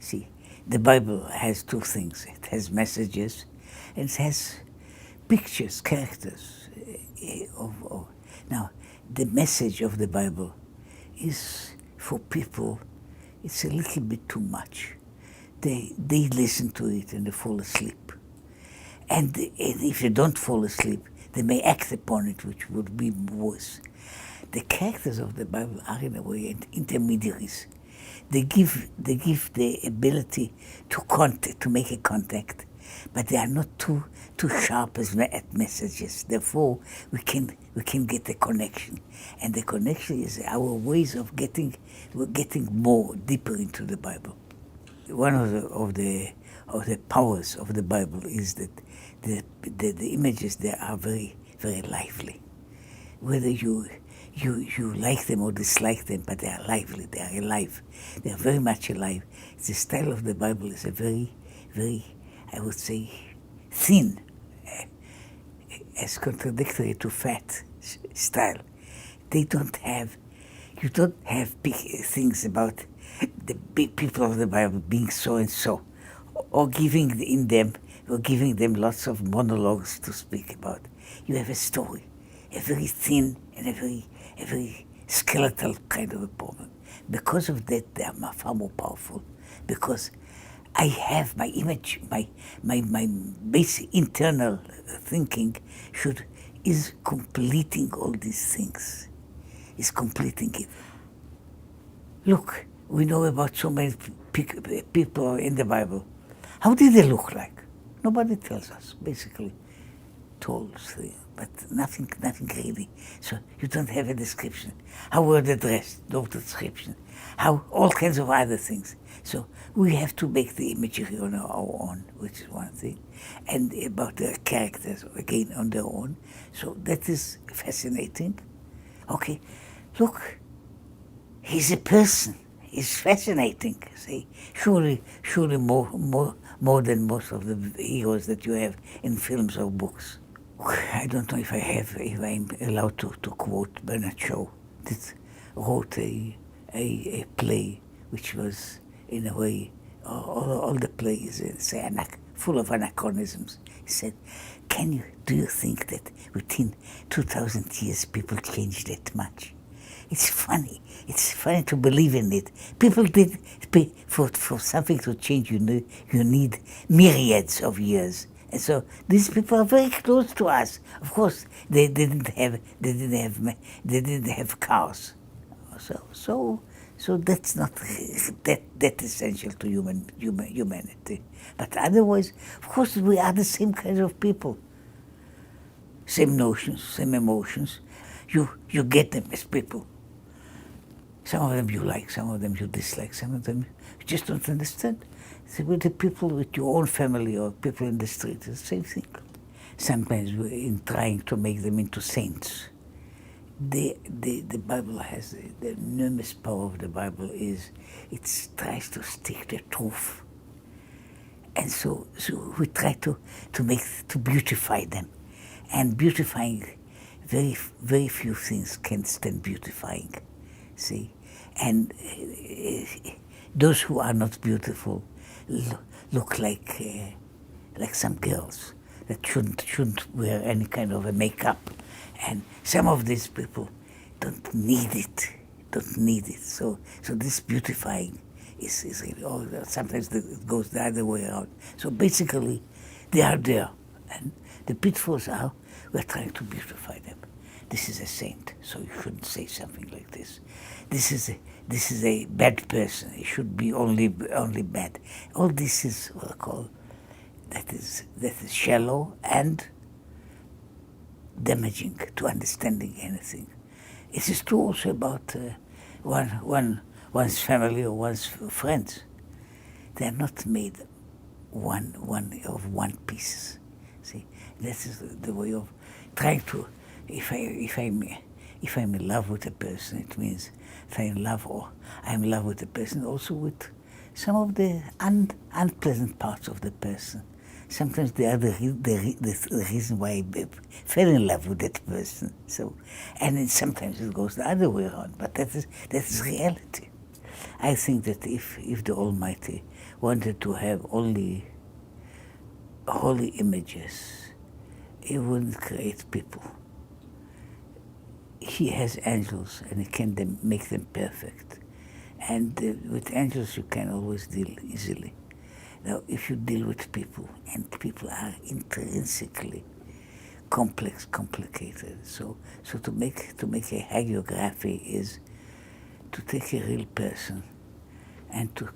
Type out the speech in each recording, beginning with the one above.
See, the Bible has two things. It has messages and it has pictures, characters. Now, the message of the Bible is, for people, it's a little bit too much. They listen to it and they fall asleep. And if they don't fall asleep, they may act upon it, which would be worse. The characters of the Bible are, in a way, intermediaries. They give the ability to make a contact, but they are not too sharp at messages. Therefore, we can get a connection, and the connection is our ways of getting more deeper into the Bible. One of the powers of the Bible is that the images there are very, very lively. Whether you like them or dislike them, but they are lively, they are alive. They are very much alive. The style of the Bible is a very, very, I would say, thin, as contradictory to fat style. You don't have big things about the big people of the Bible being so and so, or giving them lots of monologues to speak about. You have a story, a very thin and a very skeletal kind of a poem. Because of that, they are far more powerful. Because I have my image, my basic internal thinking is completing all these things. Is completing it. Look, we know about so many people in the Bible. How did they look like? Nobody tells us, basically. Tolls, but nothing really. So you don't have a description. How were they dressed? No description. How all kinds of other things. So we have to make the imagery on our own, which is one thing, and about their characters again on their own. So that is fascinating. Okay, look, he's a person. He's fascinating. See, surely more than most of the heroes that you have in films or books. I don't know if I'm allowed to quote Bernard Shaw, that wrote a play which was, in a way, all the plays full of anachronisms. He said, do you think that within 2,000 years people changed that much? It's funny. It's funny to believe in it. People did, for something to change, you need myriads of years. And so these people are very close to us. Of course, they didn't have cars. So that's not that essential to humanity. But otherwise, of course, we are the same kind of people. Same notions, same emotions. You get them as people. Some of them you like, some of them you dislike, some of them you just don't understand. So with the people with your own family or people in the street, it's the same thing. Sometimes we're in trying to make them into saints. The Bible has, the enormous power of the Bible is, it tries to stick the truth. And so we try to beautify them. And beautifying, very, very few things can stand beautifying, see? And those who are not beautiful look like some girls that shouldn't wear any kind of a makeup. And some of these people don't need it. So this beautifying is really, sometimes it goes the other way around. So basically, they are there. And the pitfalls are, we're trying to beautify them. This is a saint, so you shouldn't say something like this. This is a bad person. He should be only bad. All this is what I call, that is shallow and damaging to understanding anything. It is true also about one's family or one's friends. They are not made one piece. See, this is the way of trying to. If I'm in love with a person, it means if I'm in love with a person, also with some of the unpleasant parts of the person. Sometimes they are the reason why I fell in love with that person. So, and then sometimes it goes the other way around. But that is reality. I think that if the Almighty wanted to have only holy images, he wouldn't create people. He has angels and he can make them perfect. And with angels you can always deal easily. Now, if you deal with people, and people are intrinsically complex, complicated, so to make a hagiography is to take a real person and to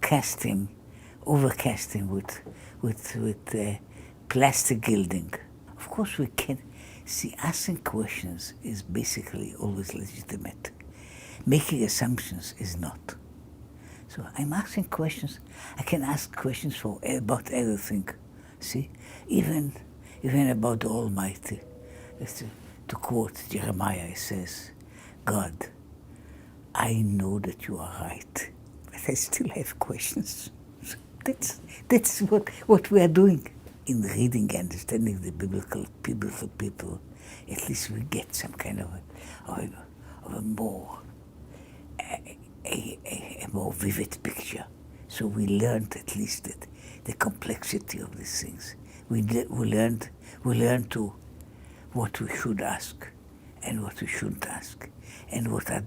overcast him with plastic gilding. Of course, we can see asking questions is basically always legitimate. Making assumptions is not. So I'm asking questions. I can ask questions about everything. See, even about the Almighty. To quote Jeremiah, he says, "God, I know that you are right, but I still have questions." So that's what we are doing in reading and understanding the biblical people. At least we get some kind of a more a more vivid picture. So we learned at least that the complexity of these things. We learned to what we should ask and what we shouldn't ask, and what are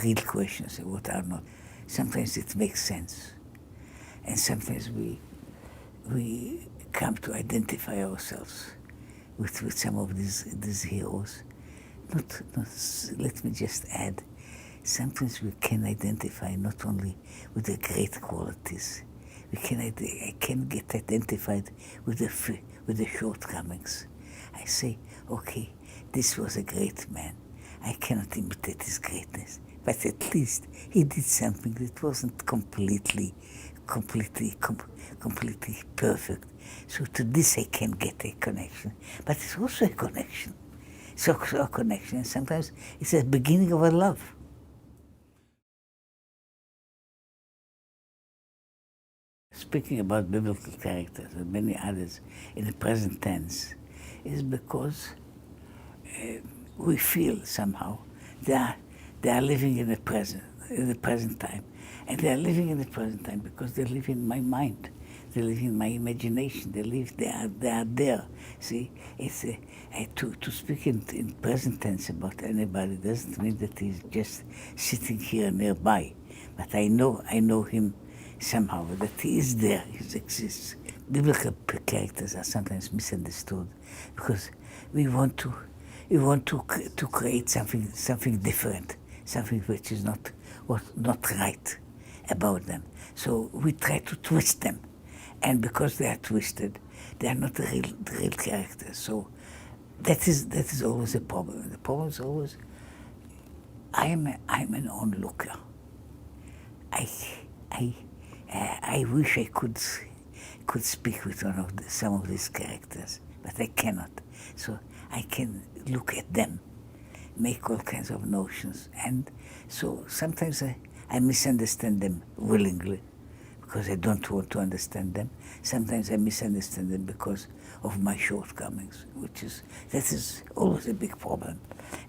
real questions and what are not. Sometimes it makes sense, and sometimes we come to identify ourselves with some of these heroes. Not let me just add. Sometimes we can identify not only with the great qualities, I can get identified with the shortcomings. I say, okay, this was a great man. I cannot imitate his greatness, but at least he did something that wasn't completely perfect. So to this I can get a connection, but it's also a connection. So a connection, and sometimes it's the beginning of a love. Speaking about biblical characters and many others in the present tense is because we feel somehow they are living in the present time, and they are living in the present time because they live in my mind, they live in my imagination, they are there. See, it's to speak in present tense about anybody doesn't mean that he's just sitting here nearby, but I know him somehow, that he is there, he exists. Biblical characters are sometimes misunderstood because we want to create something different, something which is not right about them. So we try to twist them, and because they are twisted, they are not real characters. So that is always a problem. The problem is always I'm an onlooker. I wish I could speak with some of these characters, but I cannot. So I can look at them, make all kinds of notions, and so sometimes I misunderstand them willingly because I don't want to understand them. Sometimes I misunderstand them because of my shortcomings, that is always a big problem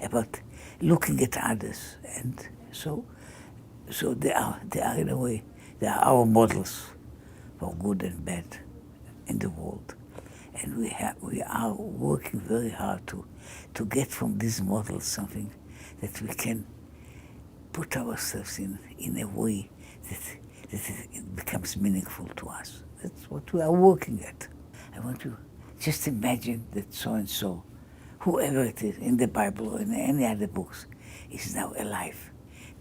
about looking at others, and so they are in a way. They are our models for good and bad in the world. And we are working very hard to get from these models something that we can put ourselves in a way that it becomes meaningful to us. That's what we are working at. I want you just imagine that so-and-so, whoever it is, in the Bible or in any other books, is now alive.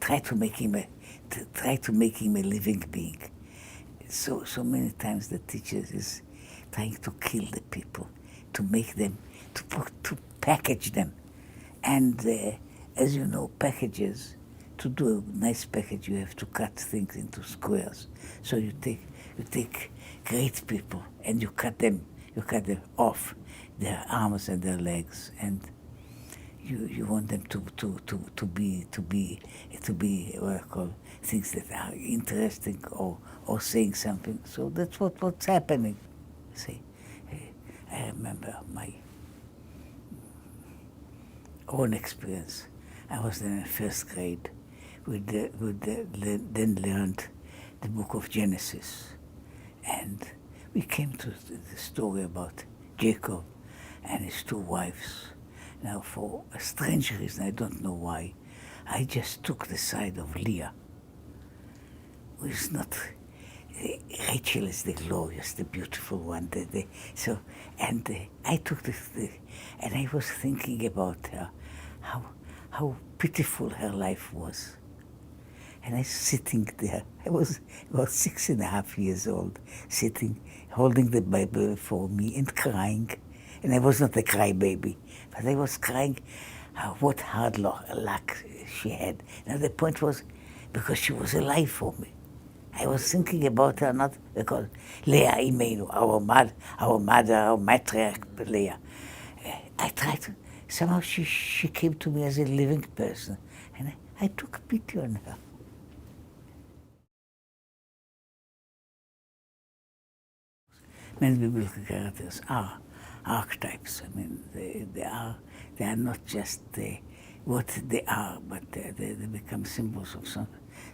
Try to make him a living being. So many times the teachers is trying to kill the people, to make them, to package them. And as you know, packages, to do a nice package, you have to cut things into squares. So you take great people and you cut them off, their arms and their legs, and you want them to be what I call things that are interesting or saying something. So that's what's happening. See, I remember my own experience. I was in first grade. We then learned the book of Genesis, And we came to the story about Jacob and his two wives. Now, for a strange reason, I don't know why, I just took the side of Leah, who is not. Rachel is the glorious, the beautiful one. I took and I was thinking about her, how pitiful her life was. And I was sitting there. I was about 6.5 years old, sitting, holding the Bible for me and crying. And I was not a crybaby, but I was crying what hard luck she had. Now the point was, because she was alive for me. I was thinking about her not because Leah Imenu, our mother, our matriarch Leah. I tried to, somehow she came to me as a living person, and I took pity on her. Many biblical characters are archetypes. I mean, they are not just what they are, but they become symbols of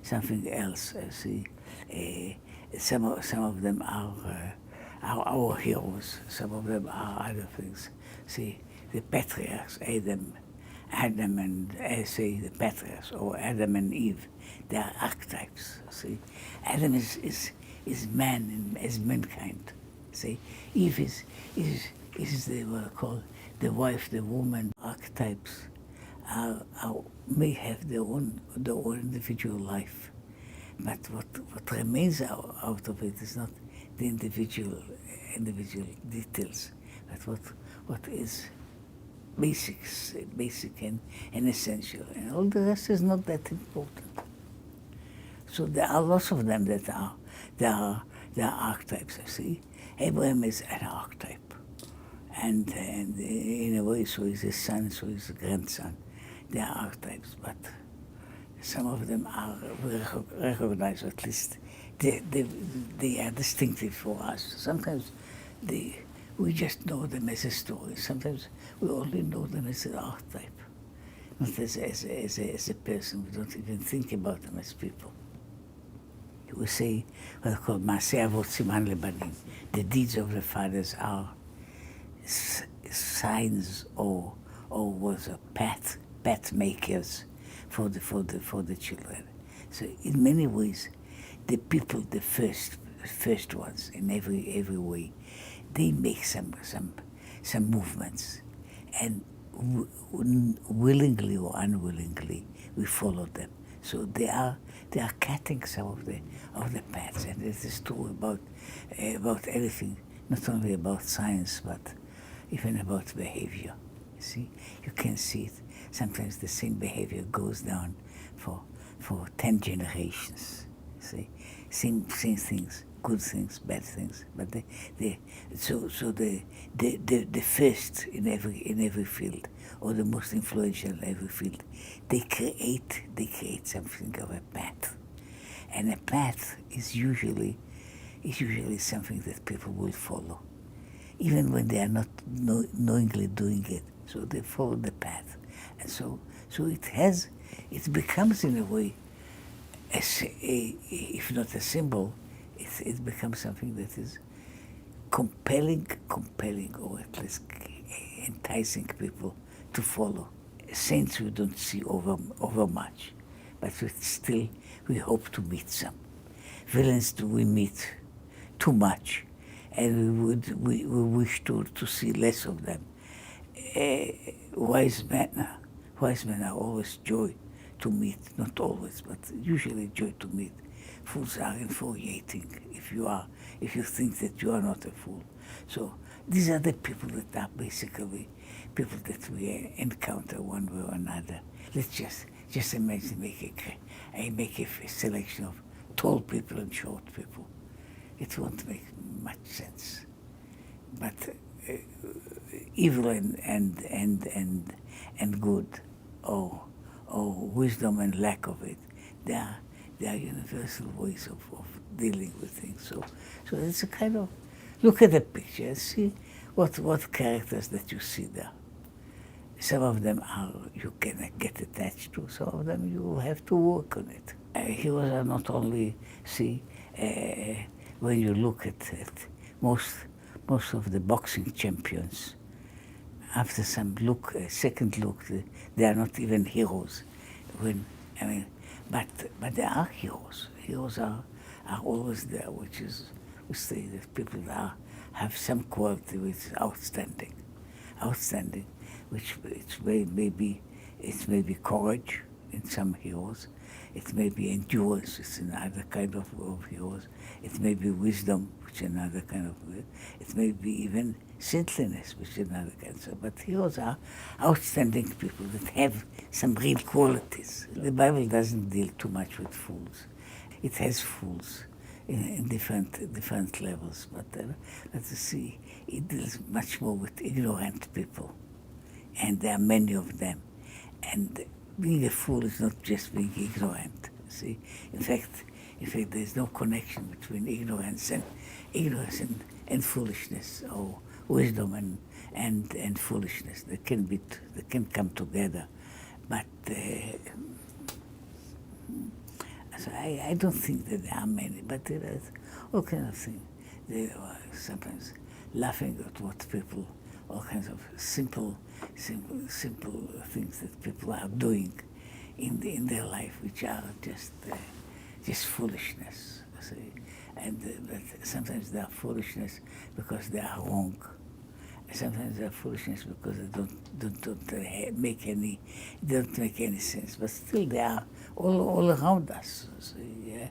something else. See, some of them are our heroes. Some of them are other things. See, the patriarchs, Adam and the patriarchs, or Adam and Eve, they are archetypes. See, Adam is man as mankind. See, Eve is the what I call the wife, the woman. Archetypes may have their own individual life, but what remains out of it is not the individual details, but what is basic and essential, and all the rest is not that important. So there are lots of them that are archetypes. I see. Abraham is an archetype, and in a way, so is his son, so is his grandson. They are archetypes, but some of them are recognized, at least they are distinctive for us. Sometimes we just know them as a story. Sometimes we only know them as an archetype, not as a person. We don't even think about them as people. We say what are called Maaseh Avot Siman Lebanim. The deeds of the fathers are signs or was a path makers for the children. So in many ways, the people, the first ones, in every way, they make some movements, and willingly or unwillingly, we follow them. So they are cutting some of the paths, and it is true about everything, not only about science, but even about behavior. You see, you can see it. Sometimes the same behavior goes down for 10 generations. See, same things, good things, bad things, but the first in every field, or the most influential in every field, they create something of a path, and a path is usually something that people will follow, even when they are not knowingly doing it. So they follow the path, and so it becomes in a way, if not a symbol, it becomes something that is compelling, or at least enticing people to follow. Saints we don't see over much, but we hope to meet some. Villains do we meet too much, and we wish to see less of them. Wise men are always joy to meet, not always, but usually joy to meet. Fools are infuriating if you think that you are not a fool. So these are the people that are basically people that we encounter one way or another. Let's just imagine make a selection of tall people and short people. It won't make much sense. But evil and good, or wisdom and lack of it, they are universal ways of dealing with things. So it's a kind of, look at the picture and see what characters that you see there. Some of them you can get attached to, some of them you have to work on it. Heroes are not only, when you look at most of the boxing champions, after some second look, they are not even heroes. But they are heroes. Heroes are always there, which we say that people have some quality which is outstanding, which it may be courage in some heroes, it may be endurance, it's another kind of heroes, it may be wisdom, which is another kind of, it may be even saintliness, which is another kind of, but heroes are outstanding people that have some real qualities. The Bible doesn't deal too much with fools. It has fools in different levels, but you see, it deals much more with ignorant people, and there are many of them. And being a fool is not just being ignorant. See, in fact, there's no connection between ignorance and foolishness, or wisdom and foolishness. They can come together, but so I don't think that there are many, but there are all kinds of things. They are sometimes laughing at what people, all kinds of simple things that people are doing in their life, which are just foolishness. See? And but sometimes they are foolishness because they are wrong. Sometimes they are foolishness because they don't make any sense. But still, they are all around us. See?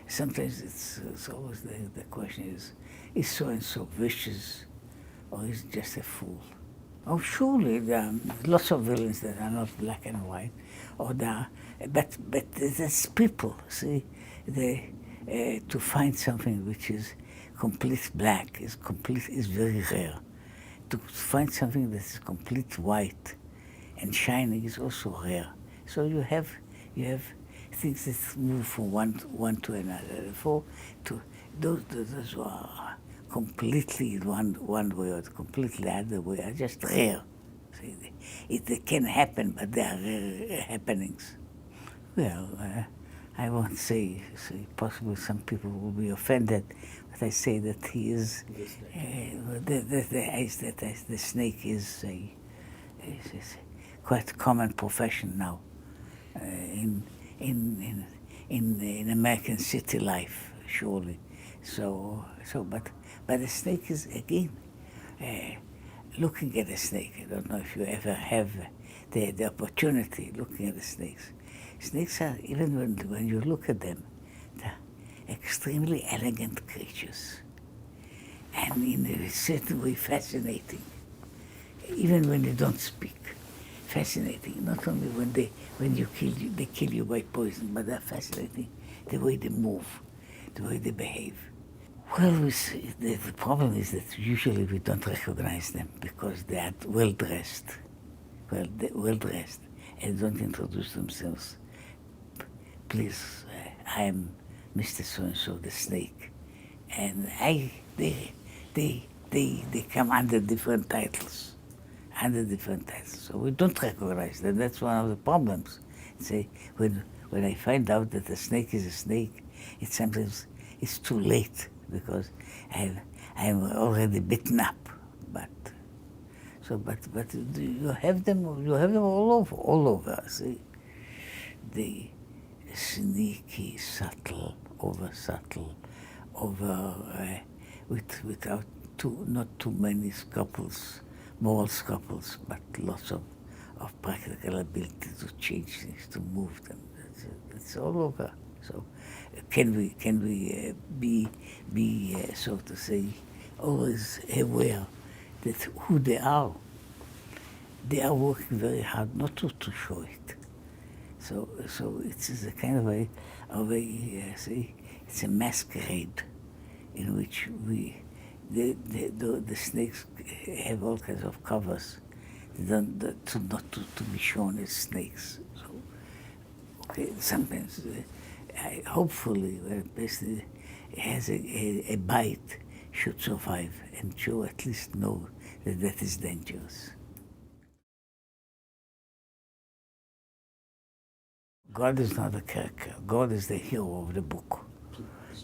Sometimes it's always the question is so and so vicious, or is just a fool? Oh, surely there are lots of villains that are not black and white, or but there's people. See, to find something which is complete black is very rare. To find something that is complete white and shining is also rare. So you have things that move from one to another. Those who are completely one way or completely the other way are just rare. See, it can happen, but they are rare happenings. Well, I won't say possibly some people will be offended, but I say that he is the snake is quite a common profession now in American city life, surely. But the snake is again looking at a snake. I don't know if you ever have the opportunity looking at the snakes. Snakes are, even when you look at them, they're extremely elegant creatures, and in a certain way fascinating. Even when they don't speak, fascinating. Not only when they kill you by poison, but they're fascinating. The way they move, the way they behave. Well, the problem is that usually we don't recognize them because they are well dressed, and don't introduce themselves. Please, I am Mr. So-and-so, the snake, and they come under different titles. So we don't recognize them. That's one of the problems. Say, when I find out that a snake is a snake, it's too late because I'm already bitten up. But you have them all over. See, the sneaky, subtle, without not too many scruples, moral scruples, but lots of practical ability to change things, to move them. It's all over. So can we be so to say always aware that who they are working very hard not to show it. So it's a kind of a see, it's a masquerade in which the snakes have all kinds of covers not to be shown as snakes. So okay, sometimes hopefully a person has a bite should survive and should at least know that is dangerous. God is not a character. God is the hero of the book.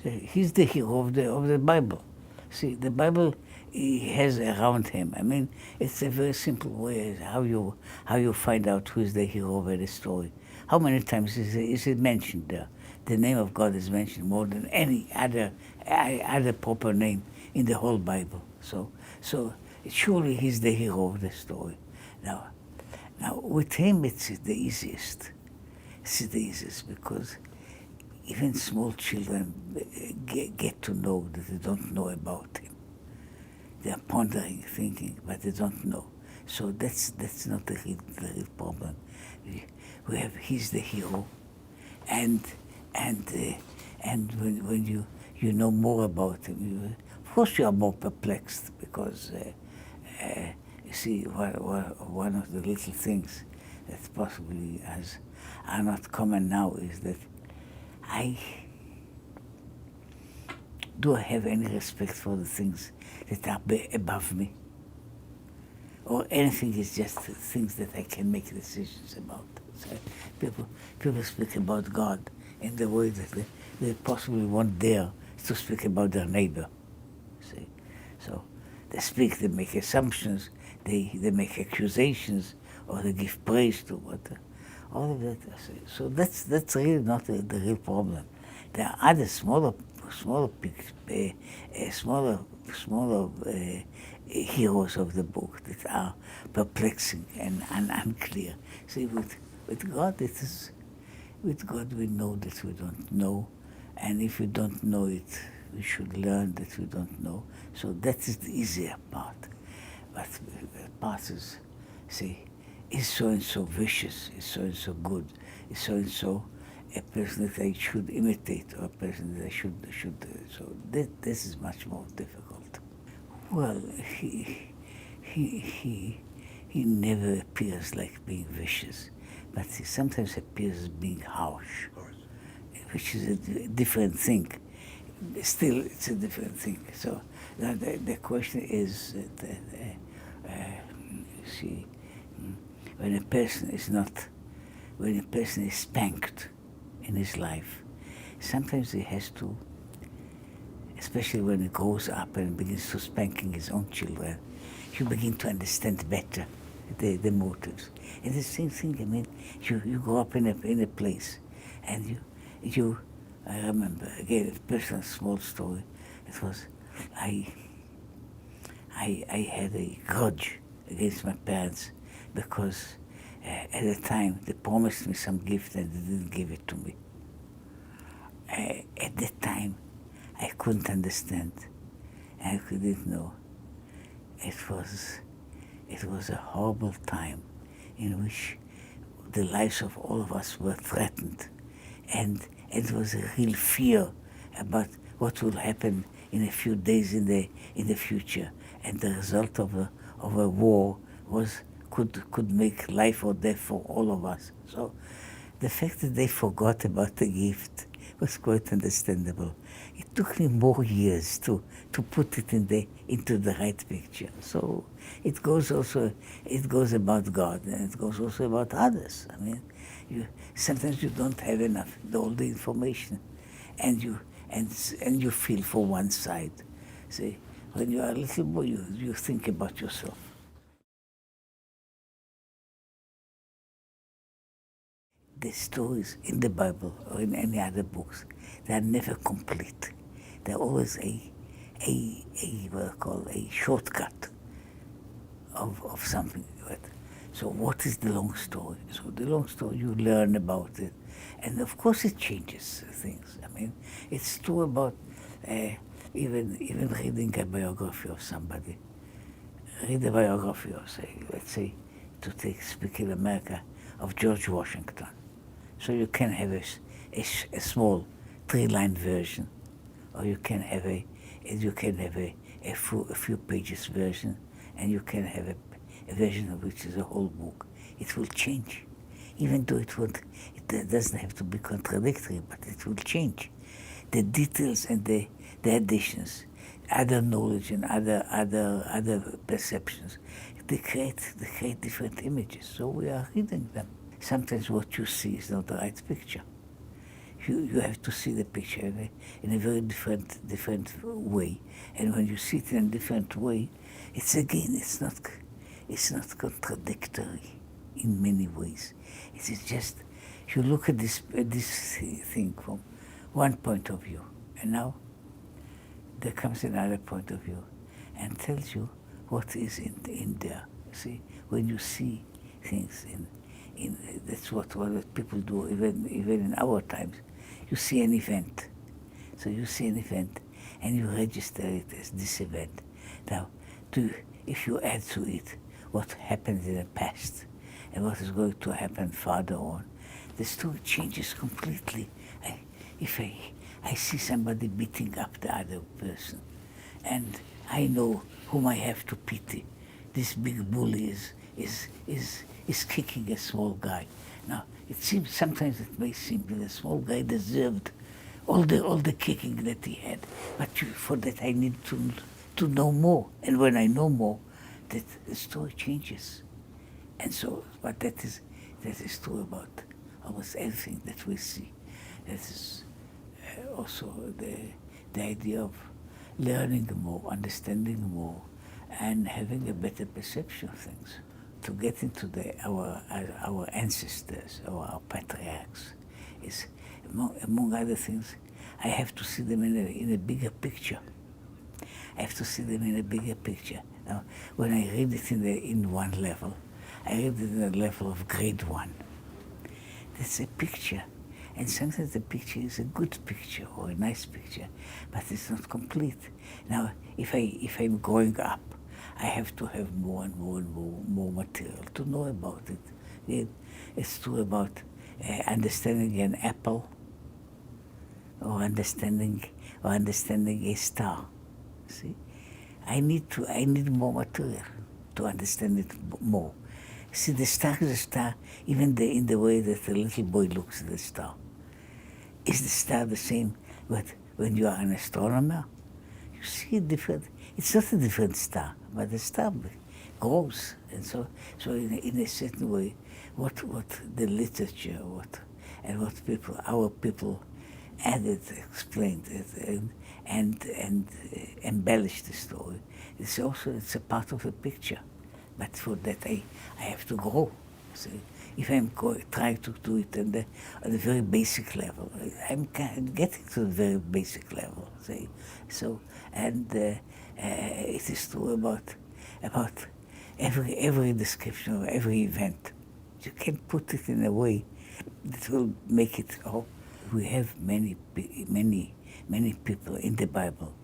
He's the hero of the Bible. See, the Bible he has around him. I mean, it's a very simple way how you find out who is the hero of the story. How many times is it mentioned there? The name of God is mentioned more than any other proper name in the whole Bible. So surely he's the hero of the story. Now with him it's the easiest. It's the easiest because even small children get to know that they don't know about him. They are pondering, thinking, but they don't know. So that's not the real problem. We have he's the hero, and when you know more about him, of course you are more perplexed because you see one of the little things that possibly are not common now is that do I have any respect for the things that are above me? Or anything is just things that I can make decisions about. So people speak about God in the way that they possibly won't dare to speak about their neighbor. See? So they make assumptions, they make accusations, or they give praise to what. All of that. So that's really not the real problem. There are other smaller heroes of the book that are perplexing and unclear. See, with God, with God we know that we don't know, and if we don't know it, we should learn that we don't know. So that is the easier part. But the part is, say, is so-and-so vicious, is so-and-so good, is so-and-so a person that I should imitate, or a person that I should so this is much more difficult. Well, he never appears like being vicious, but he sometimes appears as being harsh, which is a different thing. Still, it's a different thing. So the question is that, see, when a person is spanked in his life, sometimes he has to, especially when he grows up and begins to spanking his own children, you begin to understand better the motives. And the same thing, I mean, you grow up in a place, and I remember, again, a personal small story. It was, I had a grudge against my parents because at the time they promised me some gift and they didn't give it to me. At that time, I couldn't understand. I didn't know. It was a horrible time in which the lives of all of us were threatened, and it was a real fear about what will happen in a few days in the future, and the result of a war could make life or death for all of us. So the fact that they forgot about the gift was quite understandable. It took me more years to put it into the right picture. So it goes about God, and it goes also about others. I mean, sometimes you don't have enough all the information, and you feel for one side. See, when you are a little boy, you think about yourself. The stories in the Bible or in any other books, they are never complete. They're always what I call a shortcut of something. So what is the long story? So the long story, you learn about it. And of course it changes things. I mean, it's true about even reading a biography of somebody. Read a biography of, let's say, speak in America, of George Washington. So you can have a small 3-line version, or you can have a few pages version, and you can have a version of which is a whole book. It will change, even though it doesn't have to be contradictory, but it will change. The details and the additions, other knowledge and other perceptions, they create different images. So we are reading them. Sometimes what you see is not the right picture. you have to see the picture in a very different way. And when you see it in a different way, it's not contradictory in many ways. It is just, you look at this thing from one point of view, and now there comes another point of view and tells you what is in there. See, when you see things that's what people do even in our times. You see an event. So you see an event and you register it as this event. Now, if you add to it what happened in the past and what is going to happen further on, the story changes completely. If I see somebody beating up the other person, and I know whom I have to pity, this big bully is kicking a small guy. Now, sometimes it may seem that the small guy deserved all the kicking that he had, but for that I need to know more. And when I know more, that the story changes. And so, but that is true about almost everything that we see. That is also the idea of learning more, understanding more, and having a better perception of things. To get into our ancestors or our patriarchs is, among other things, I have to see them in a bigger picture. I have to see them in a bigger picture. Now, when I read it in one level, I read it in the level of grade 1. That's a picture. And sometimes the picture is a good picture or a nice picture, but it's not complete. Now, if I'm growing up, I have to have more and more and more material to know about it. It's true about understanding an apple or understanding a star. See, I need more material to understand it more. See, the star is a star, even in the way that a little boy looks at the star. Is the star the same? But when you are an astronomer, you see it different. It's not a different star, but the star grows, and so in a certain way, what the literature, and what our people added, explained it, and embellished the story. It's a part of the picture, but for that I have to grow. So if I'm trying to do it on the very basic level, I'm getting to the very basic level. See? So it is true about every description of every event. You can put it in a way that will make it. Oh, we have many people in the Bible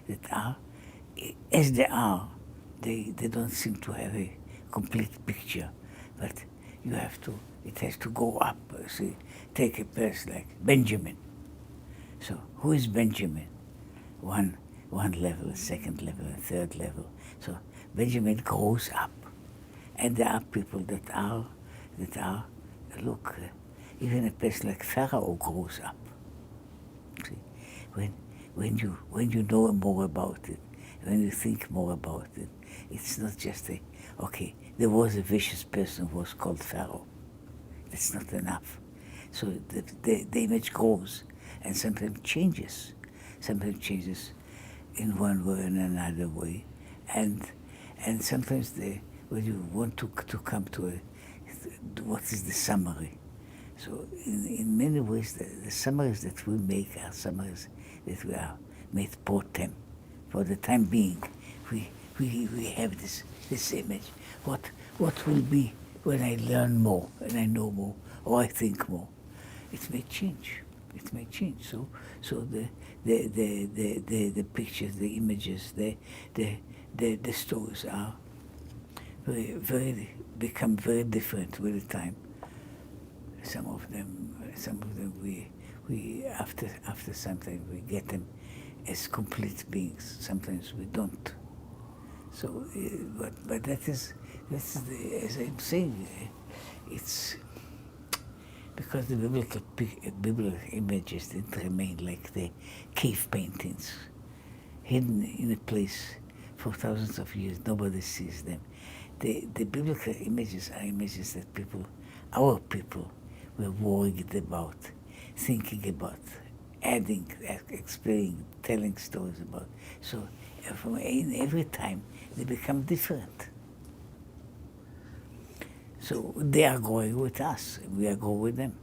that are, as they are, they don't seem to have a complete picture, but it has to go up. See, take a person like Benjamin. So who is Benjamin? One level, a second level, a third level. So Benjamin grows up, and there are people that are look, even a person like Pharaoh grows up. See, when you know more about it, when you think more about it, it's not just there was a vicious person who was called Pharaoh. That's not enough. So the image grows and sometimes changes. Sometimes changes in one way and another way. And sometimes when you want to come to what is the summary. So in many ways, the summaries that we make are summaries that we are made pro tem. For the time being, we have this image. What will be when I learn more and I know more or I think more? It may change. It may change. So the pictures, the images, the stories are become very different with the time. Some of them we after some time we get them as complete beings. Sometimes we don't. So, but that's as I'm saying, it's because the biblical images didn't remain like the cave paintings, hidden in a place for thousands of years. Nobody sees them. The biblical images are images that our people, were worried about, thinking about, adding, explaining, telling stories about. So in every time they become different. So they are going with us, we are going with them.